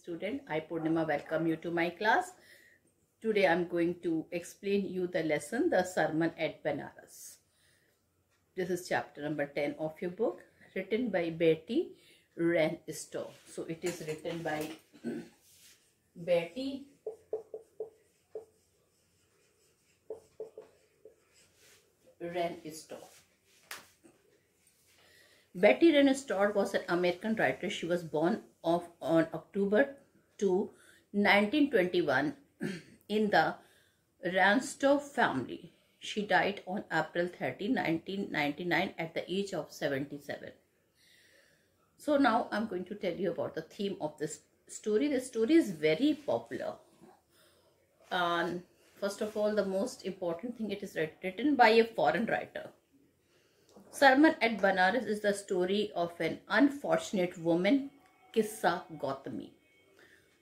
student. I, Purnima, welcome you to my class. Today I'm going to explain you the lesson, the Sermon at Banaras. This is chapter number 10 of your book, written by Betty Wren Stowe. So it is written by Betty Wren Stowe. Betty Wren Stowe was an American writer. She was born on October 2, 1921 in the Ranstow family. She died on April 30, 1999 at the age of 77. So now I'm going to tell you about the theme of this story. The story is very popular. And first of all, the most important thing, it is written by a foreign writer. Sermon at Banaras is the story of an unfortunate woman, Kissa Gautami.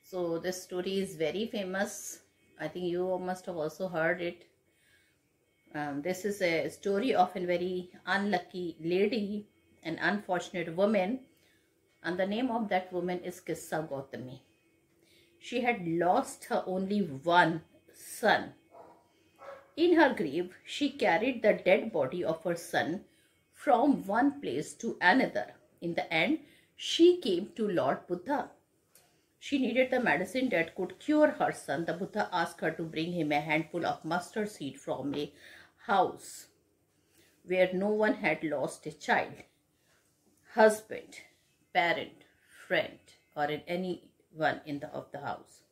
So this story is very famous. I think you must have also heard it. This is a story of a very unlucky lady, an unfortunate woman, and the name of that woman is Kissa Gautami. She had lost her only one son. In her grief, she carried the dead body of her son from one place to another. In the end, she came to Lord Buddha. She needed the medicine that could cure her son. The Buddha asked her to bring him a handful of mustard seed from a house where no one had lost a child, husband, parent, friend, or anyone of the house.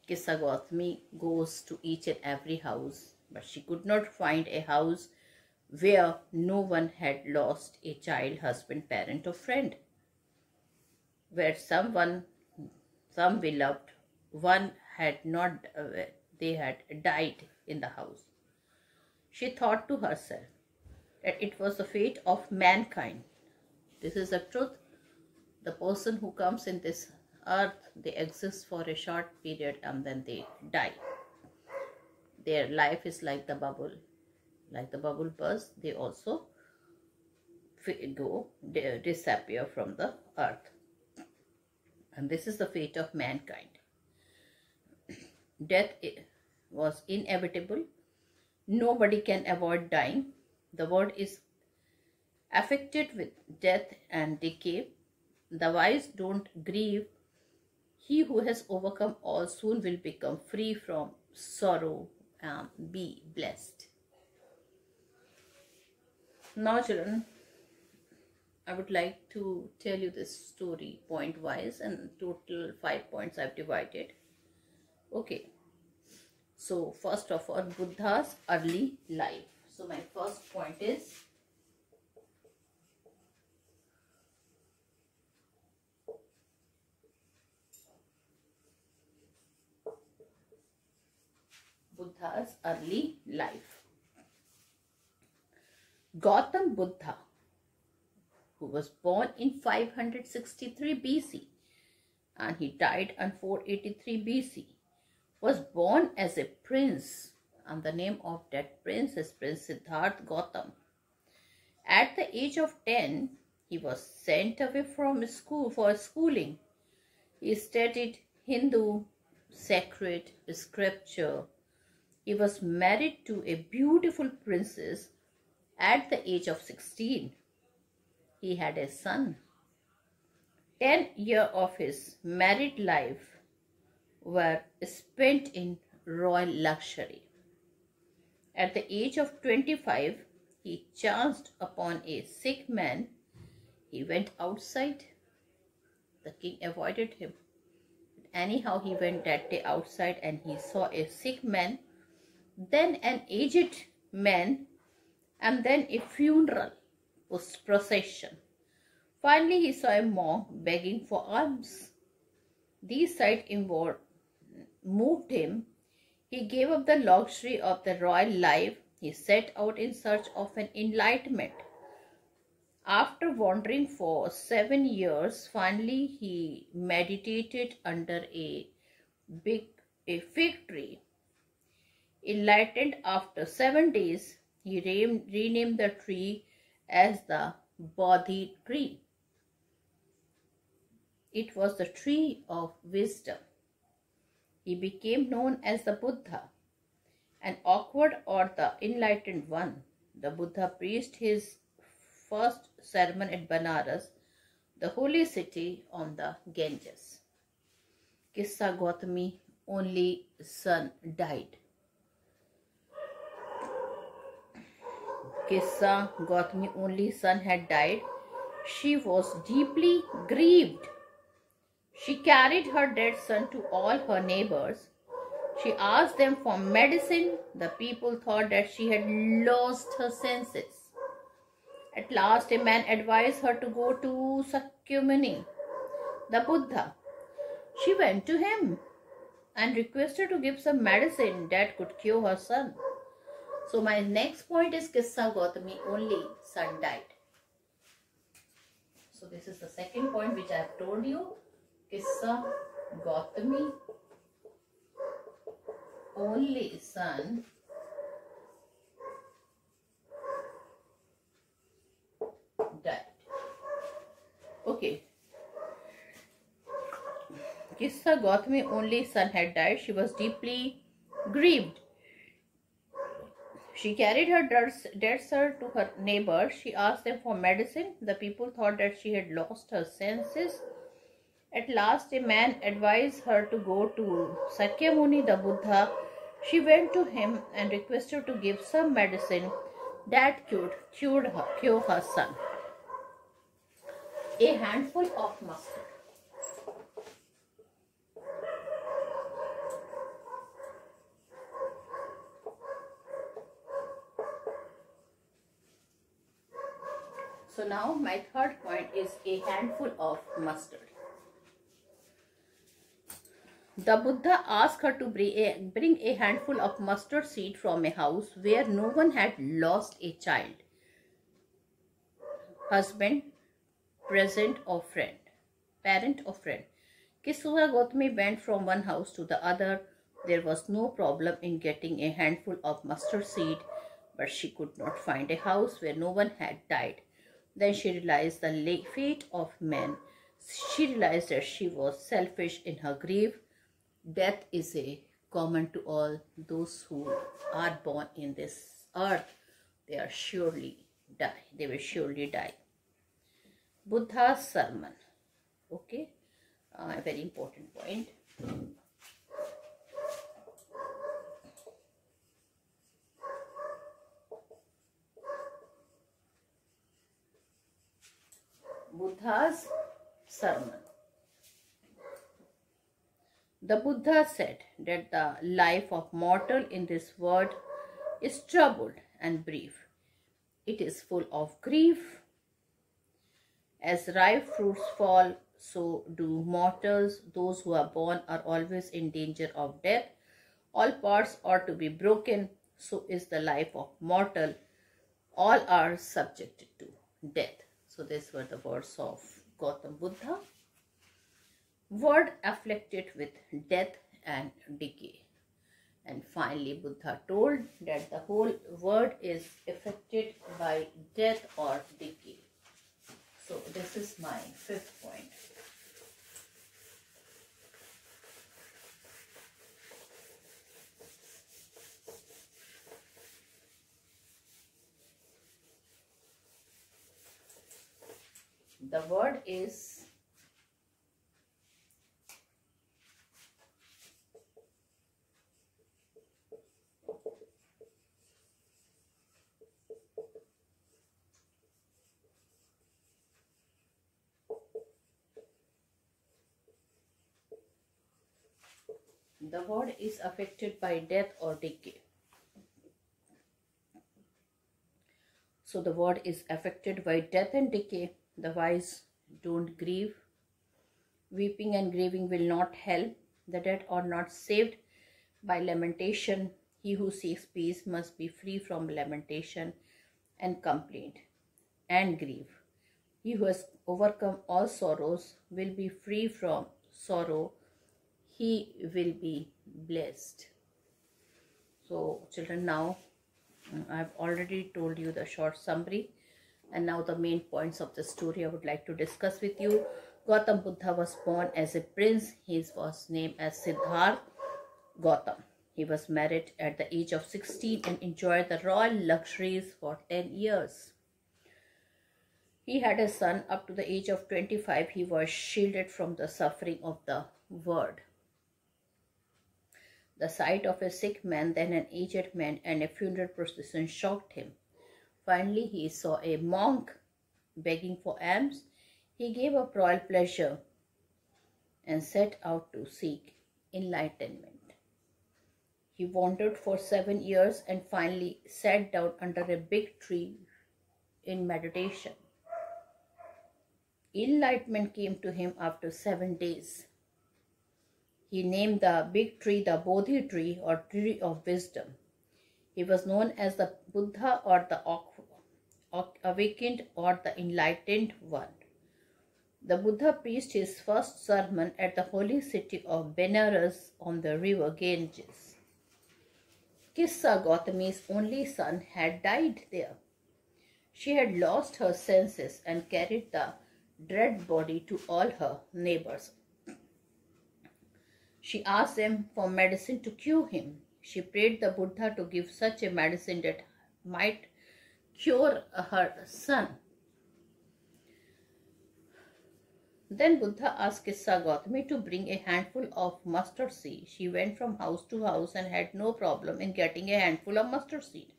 Kissa Gautami goes to each and every house, but she could not find a house where no one had lost a child, husband, parent, or friend, where some beloved one had not, they had died in the house. She thought to herself that it was the fate of mankind. This is the truth. The person who comes in this earth, they exist for a short period and then they die. Their life is like the bubble. Like the bubble bursts, they also disappear from the earth. And this is the fate of mankind. Death was inevitable. Nobody can avoid dying. The world is affected with death and decay. The wise don't grieve. He who has overcome all soon will become free from sorrow and be blessed. Now children, I would like to tell you this story point wise, and total 5 points I've divided. Okay. So first of all, Buddha's early life. So my first point is Buddha's early life. Gautam Buddha, who was born in 563 BC and he died in 483 BC, was born as a prince, and the name of that prince is Prince Siddhartha Gautam. At the age of 10, he was sent away from school for schooling. He studied Hindu sacred scripture. He was married to a beautiful princess at the age of 16. He had a son. 10 years of his married life were spent in royal luxury. At the age of 25, he chanced upon a sick man. He went outside. The king avoided him. Anyhow, he went that day outside and he saw a sick man, then an aged man, and then a funeral procession. Finally, he saw a monk begging for alms. These sights moved him. He gave up the luxury of the royal life. He set out in search of an enlightenment. After wandering for 7 years, finally he meditated under a fig tree. Enlightened after 7 days, he renamed the tree as the Bodhi tree. it was the tree of wisdom. He became known as the Buddha, an awkward or the enlightened one. The Buddha preached his first sermon at Banaras, the holy city on the Ganges. Kissa Gautami only son died. Kissa Gautami only son had died. She was deeply grieved. She carried her dead son to all her neighbors. She asked them for medicine. The people thought that she had lost her senses. At last, a man advised her to go to Sakyamuni, the Buddha. She went to him and requested to give some medicine that could cure her son. So my next point is Kissa Gautami only son died. So this is the second point which I have told you. Kissa Gautami only son died. Okay. Kissa Gautami only son had died. She was deeply grieved. She carried her dead son to her neighbors. She asked them for medicine. The people thought that she had lost her senses. At last, a man advised her to go to Sakyamuni, the Buddha. She went to him and requested to give some medicine that could cure her son. A handful of mustard. So now my third point is a handful of mustard. The Buddha asked her to bring a handful of mustard seed from a house where no one had lost a child, husband, parent or friend. Kissa Gautami went from one house to the other. There was no problem in getting a handful of mustard seed, but she could not find a house where no one had died. Then she realized the fate of men. She realized that she was selfish in her grief. Death is a common to all those who are born in this earth. They will surely die. Buddha's sermon. Okay, a very important point. Buddha's sermon. The Buddha said that the life of mortal in this world is troubled and brief. It is full of grief. As ripe fruits fall, so do mortals. Those who are born are always in danger of death. All parts are to be broken. So is the life of mortal. All are subjected to death. So these were the words of Gautam Buddha. Word afflicted with death and decay. And finally, Buddha told that the whole world is affected by death or decay. So this is my fifth point. The word is affected by death or decay. So the word is affected by death and decay. The wise don't grieve. Weeping and grieving will not help. The dead are not saved by lamentation. He who seeks peace must be free from lamentation and complaint and grief. He who has overcome all sorrows will be free from sorrow. He will be blessed. So children, now I've already told you the short summary, and now the main points of the story I would like to discuss with you. Gautam Buddha was born as a prince. His was named as Siddhartha Gautam. He was married at the age of 16 and enjoyed the royal luxuries for 10 years. He had a son up to the age of 25. He was shielded from the suffering of the world. The sight of a sick man, then an aged man, and a funeral procession shocked him. Finally, he saw a monk begging for alms. He gave up royal pleasure and set out to seek enlightenment. He wandered for 7 years and finally sat down under a big tree in meditation. Enlightenment came to him after 7 days. He named the big tree the Bodhi tree, or tree of wisdom. He was known as the Buddha, or the awakened, or the enlightened one. The Buddha preached his first sermon at the holy city of Benares on the river Ganges. Kissa, Gautami's only son, had died there. She had lost her senses and carried the dead body to all her neighbors. She asked them for medicine to cure him. She prayed the Buddha to give such a medicine that might cure her son. Then Buddha asked Kissa Gautami to bring a handful of mustard seed. She went from house to house and had no problem in getting a handful of mustard seed.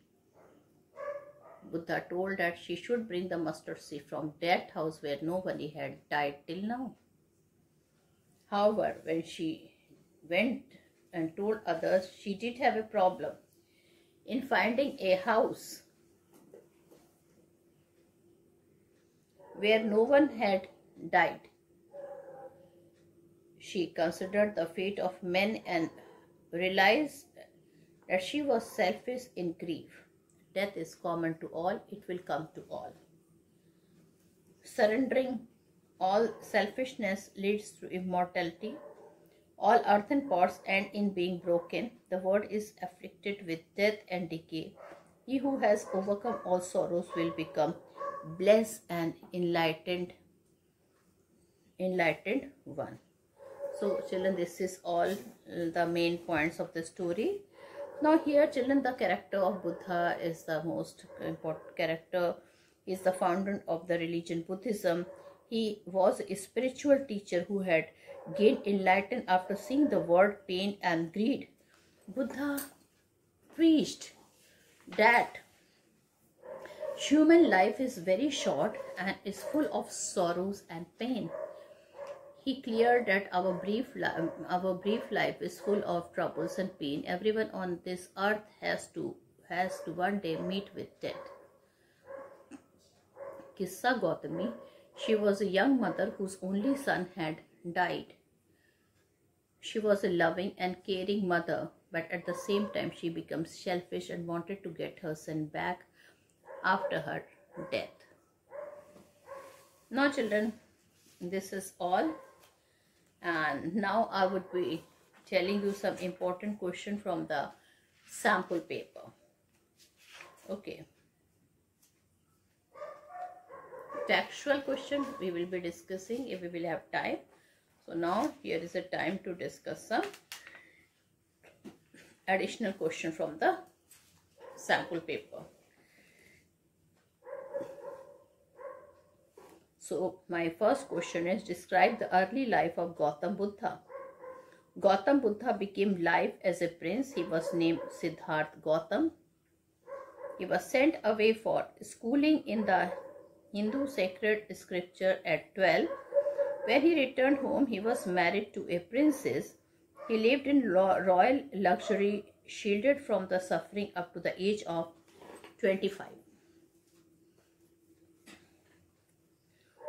Buddha told that she should bring the mustard seed from that house where nobody had died till now. However, when she went and told others, she did have a problem in finding a house where no one had died. She considered the fate of men and realized that she was selfish in grief. Death is common to all, it will come to all. Surrendering all selfishness leads to immortality. All earthen pots end in being broken. The world is afflicted with death and decay. He who has overcome all sorrows will become blessed and enlightened one. So children, this is all the main points of the story. Now here children, the character of Buddha is the most important character. He is the founder of the religion Buddhism. He was a spiritual teacher who had gained enlightenment after seeing the world, pain and greed. Buddha preached that human life is very short and is full of sorrows and pain. He cleared that our brief life is full of troubles and pain. Everyone on this earth has to one day meet with death. Kissa Gautami, she was a young mother whose only son had died. She was a loving and caring mother, but at the same time she becomes selfish and wanted to get her son back after her death. Now children, this is all. And now I would be telling you some important question from the sample paper. Okay. Textual question we will be discussing if we will have time. So now here is a time to discuss some additional question from the sample paper. So my first question is, describe the early life of Gautam Buddha. Gautam Buddha became life as a prince. He was named Siddhartha Gautam. He was sent away for schooling in the Hindu sacred scripture at 12. When he returned home, he was married to a princess. He lived in royal luxury, shielded from the suffering up to the age of 25.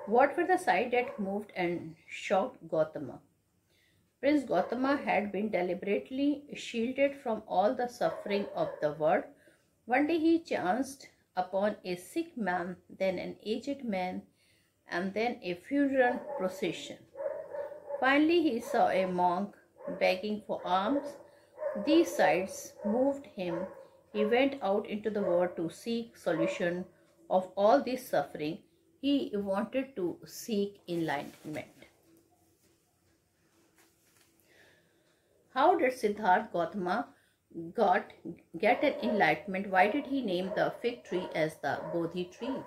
What were the sights that moved and shocked Gautama? Prince Gautama had been deliberately shielded from all the suffering of the world. One day he chanced upon a sick man, then an aged man, and then a funeral procession. Finally he saw a monk begging for alms. These sights moved him. He went out into the world to seek solution of all this suffering. He wanted to seek enlightenment. How did Siddhartha Gautama get an enlightenment? Why did he name the fig tree as the Bodhi tree?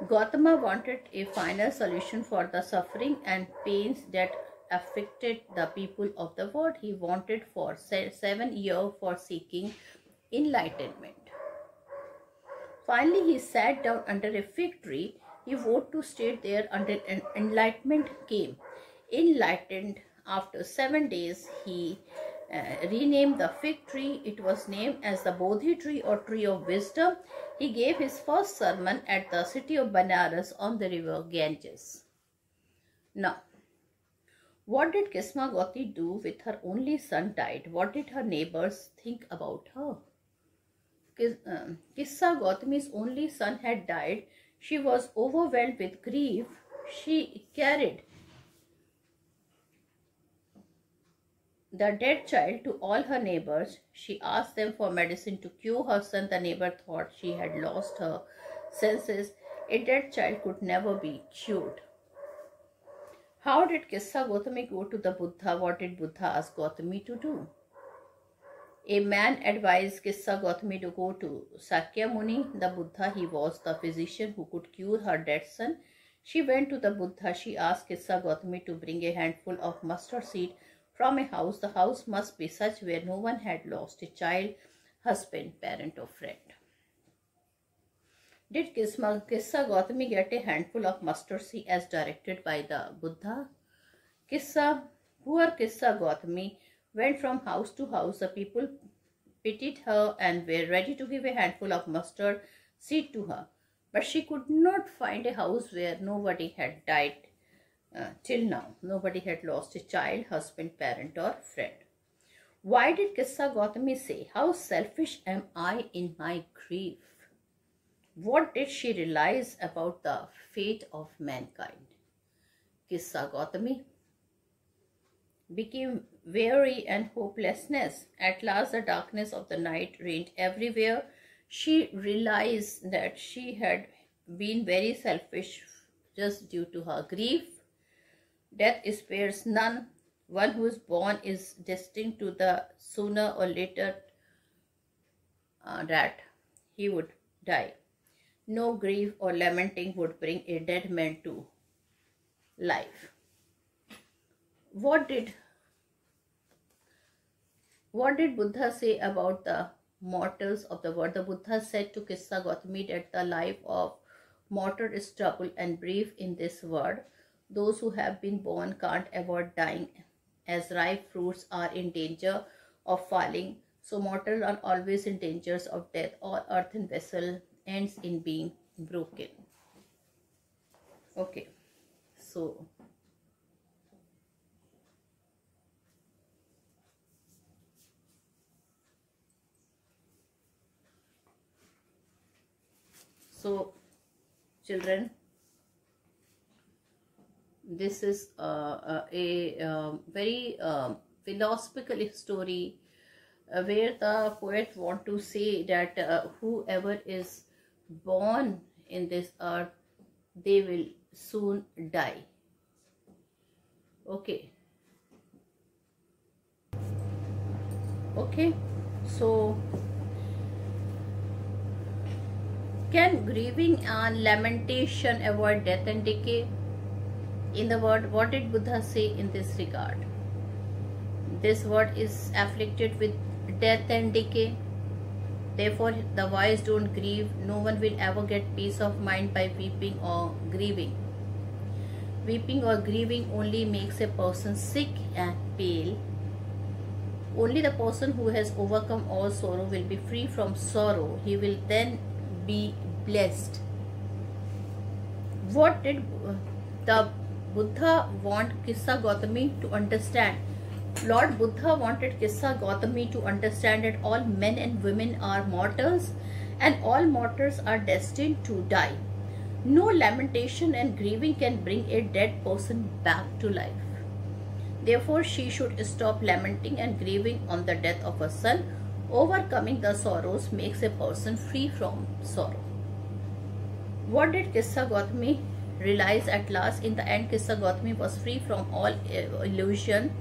Gautama wanted a final solution for the suffering and pains that afflicted the people of the world. He wanted for 7 years for seeking enlightenment. Finally, he sat down under a fig tree. He vowed to stay there until enlightenment came. Enlightened after 7 days, he renamed the fig tree. It was named as the Bodhi tree or tree of wisdom. He gave his first sermon at the city of Banaras on the river Ganges. Now, what did Kisma Gauti do with her only son died? What did her neighbors think about her? Kissa Gautami's only son had died. She was overwhelmed with grief. She carried the dead child to all her neighbors. She asked them for medicine to cure her son. The neighbor thought she had lost her senses. A dead child could never be cured. How did Kissa Gautami go to the Buddha? What did Buddha ask Gautami to do? A man advised Kissa Gautami to go to Sakya Muni, the Buddha. He was the physician who could cure her dead son. She went to the Buddha. She asked Kissa Gautami to bring a handful of mustard seed from a house. The house must be such where no one had lost a child, husband, parent or friend. Did Kissa Gautami get a handful of mustard seed as directed by the Buddha? Poor Kissa Gautami went from house to house. The people pitied her and were ready to give a handful of mustard seed to her. But she could not find a house where nobody had died till now. Nobody had lost a child, husband, parent or friend. Why did Kissa Gautami say, "How selfish am I in my grief"? What did she realize about the fate of mankind? Kissa Gautami became weary and hopelessness. At last the darkness of the night reigned everywhere. She realized that she had been very selfish just due to her grief. Death spares none. One who is born is destined to the sooner or later that he would die. No grief or lamenting would bring a dead man to life. What did Buddha say about the mortals of the world? The Buddha said to Kissa Gautami that the life of mortal is trouble and brief in this world. Those who have been born can't avoid dying, as ripe fruits are in danger of falling. So mortals are always in danger of death. All earthen vessel ends in being broken. Okay, so children, this is a very philosophical story where the poet want to say that whoever is born in this earth, they will soon die. Okay, so can grieving and lamentation avoid death and decay? In the word, what did Buddha say in this regard? This world is afflicted with death and decay. Therefore, the wise don't grieve. No one will ever get peace of mind by weeping or grieving. Weeping or grieving only makes a person sick and pale. Only the person who has overcome all sorrow will be free from sorrow. He will then be blessed. What did the Buddha want Kissa Gautami to understand? Lord Buddha wanted Kissa Gautami to understand that all men and women are mortals and all mortals are destined to die. No lamentation and grieving can bring a dead person back to life. Therefore, she should stop lamenting and grieving on the death of her son. Overcoming the sorrows makes a person free from sorrow. What did Kissa Gautami realize at last? In the end, Kissa Gautami was free from all illusion.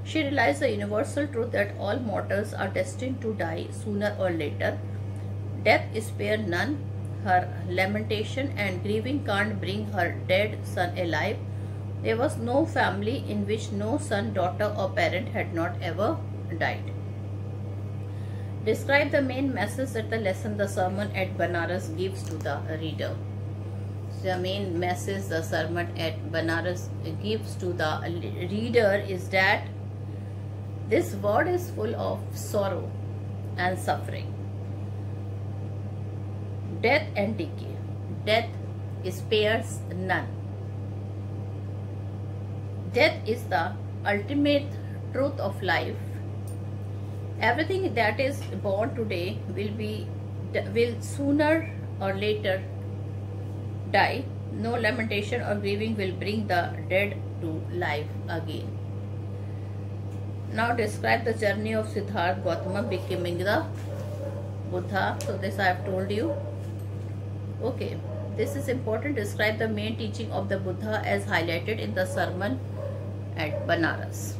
She realized the universal truth that all mortals are destined to die sooner or later. Death spared none. Her lamentation and grieving can't bring her dead son alive. There was no family in which no son, daughter or parent had not ever died. Describe the main message that the lesson, the sermon at Banaras gives to the reader. The main message the sermon at Banaras gives to the reader is that this world is full of sorrow and suffering, death and decay. Death spares none. Death is the ultimate truth of life. Everything that is born today will sooner or later die. No lamentation or grieving will bring the dead to life again. Now describe the journey of Siddhartha Gautama becoming the Buddha. So this I have told you. Okay, this is important. Describe the main teaching of the Buddha as highlighted in the sermon at Banaras.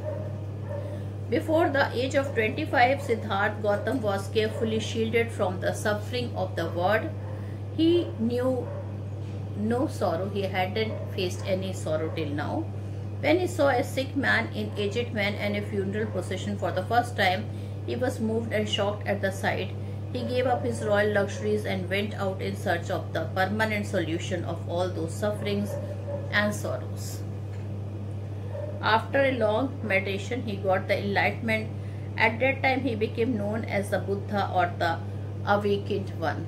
Before the age of 25, Siddhartha Gautama was carefully shielded from the suffering of the world. He knew no sorrow. He hadn't faced any sorrow till now. When he saw a sick man, an aged man, and a funeral procession for the first time, he was moved and shocked at the sight. He gave up his royal luxuries and went out in search of the permanent solution of all those sufferings and sorrows. After a long meditation, he got the enlightenment. At that time, he became known as the Buddha or the Awakened One.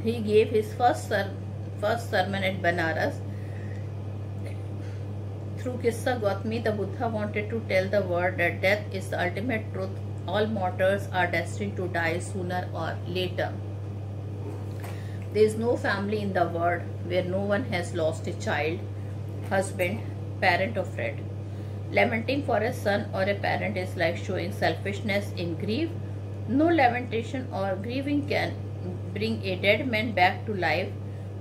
He gave his first sermon at Banaras. Through Kissa Gautami, the Buddha wanted to tell the world that death is the ultimate truth. All mortals are destined to die sooner or later. There is no family in the world where no one has lost a child, husband, parent or friend. Lamenting for a son or a parent is like showing selfishness in grief. No lamentation or grieving can bring a dead man back to life.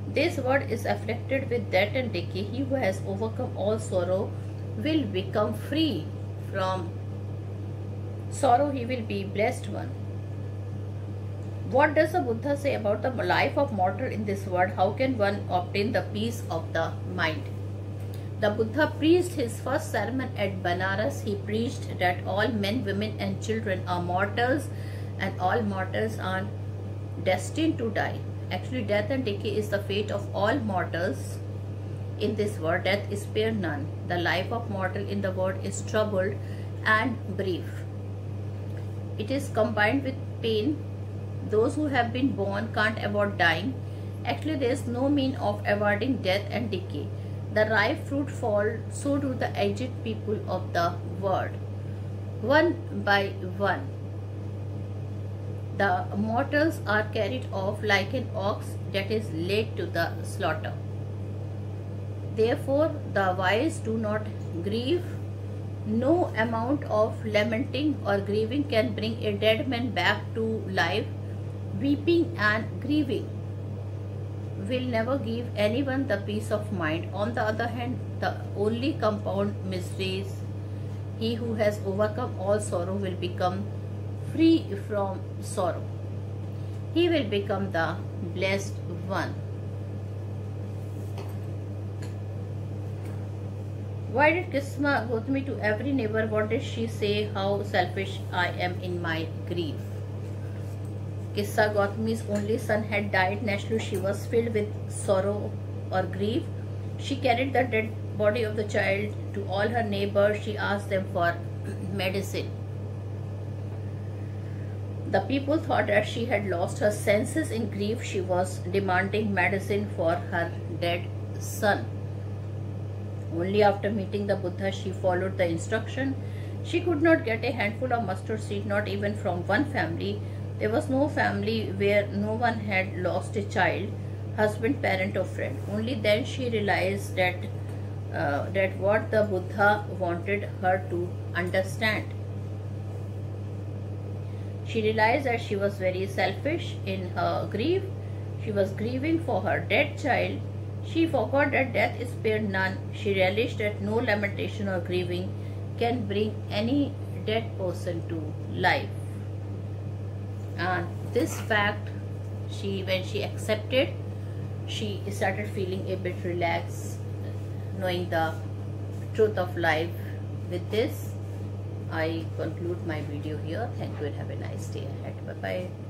This world is afflicted with death and decay. He who has overcome all sorrow will become free from sorrow. He will be blessed one. What does the Buddha say about the life of mortal in this world? How can one obtain the peace of the mind? The Buddha preached his first sermon at Banaras. He preached that all men, women and children are mortals and all mortals are destined to die. Actually, death and decay is the fate of all mortals in this world. Death is spared none. The life of mortal in the world is troubled and brief. It is combined with pain. Those who have been born can't avoid dying. Actually, there is no mean of avoiding death and decay. The ripe fruit fall, so do the aged people of the world. One by one, the mortals are carried off like an ox that is led to the slaughter. Therefore, the wise do not grieve. No amount of lamenting or grieving can bring a dead man back to life. Weeping and grieving will never give anyone the peace of mind. On the other hand, the only compound miseries, he who has overcome all sorrow will become free from sorrow. He will become the blessed one. Why did Kissa Gautami to every neighbor? What did she say? How selfish I am in my grief. Kissa Gautami's only son had died. Naturally, she was filled with sorrow or grief. She carried the dead body of the child to all her neighbors. She asked them for medicine. The people thought that she had lost her senses in grief. She was demanding medicine for her dead son. Only after meeting the Buddha, she followed the instruction. She could not get a handful of mustard seed, not even from one family. There was no family where no one had lost a child, husband, parent or friend. Only then she realized that what the Buddha wanted her to understand. She realized that she was very selfish in her grief. She was grieving for her dead child. She forgot that death is spared none. She realised that no lamentation or grieving can bring any dead person to life. And this fact, when she accepted, she started feeling a bit relaxed, knowing the truth of life. With this, I conclude my video here. Thank you and have a nice day ahead. Bye bye.